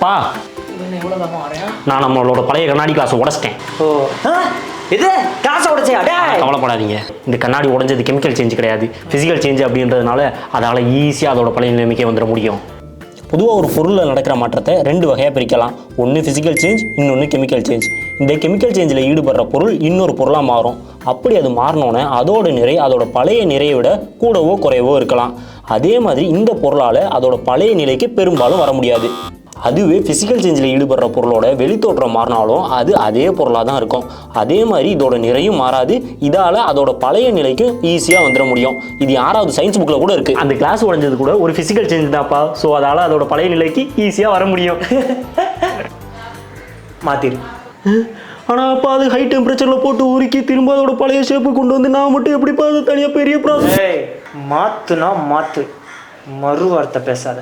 பா நான் நம்மளோட பழைய கண்ணாடி கிளாஸை உடைச்சிட்டேன். ஓ இது கிளாஸை உடைச்சியா? கவலைப்படாதீங்க, இந்த கண்ணாடி உடைஞ்சது கெமிக்கல் சேஞ்ச் கிடையாது, ஃபிசிக்கல் சேஞ்ச் அப்படின்றதுனால அதால் ஈஸியாக அதோட பழைய நிலைமைக்கே வந்துட முடியும். பொதுவாக ஒரு பொருளில் நடக்கிற மாற்றத்தை ரெண்டு வகையாக பிரிக்கலாம். ஒன்று ஃபிசிக்கல் சேஞ்ச், இன்னொன்று கெமிக்கல் சேஞ்ச். இந்த கெமிக்கல் சேஞ்சில் ஈடுபடுற பொருள் இன்னொரு பொருளாக மாறும். அப்படி அது மாறினோன்னே அதோட நிறை அதோட பழைய நிறையை விட கூடவோ குறைவோ இருக்கலாம். அதே மாதிரி இந்த பொருளால் அதோட பழைய நிலைக்கு பெரும்பாலும் வர முடியாது. அதுவே ஃபிசிக்கல் சேஞ்சில் ஈடுபடுற பொருளோட வெளித்தோற்றம் மாறினாலும் அது அதே பொருளாக தான் இருக்கும். அதே மாதிரி இதோட நிறையும் மாறாது. இதால் அதோட பழைய நிலைக்கு ஈஸியாக வந்துட முடியும். இது 6வது சயின்ஸ் புக்கில் கூட இருக்குது. அந்த கிளாஸ் உடைஞ்சது கூட ஒரு ஃபிசிக்கல் சேஞ்ச் தான்ப்பா. ஸோ அதால் அதோட பழைய நிலைக்கு ஈஸியாக வர முடியும். மாத்திரு. ஆனால் அப்போ அது ஹை டெம்பரேச்சரில் போட்டு உருக்கி திரும்ப அதோட பழைய ஷேப்பு கொண்டு வந்து நான் மட்டும் எப்படிப்பா அது தனியாக பெரிய ப்ராசஸ். மாத்துனா மாத்து, மறு வார்த்தை பேசாத.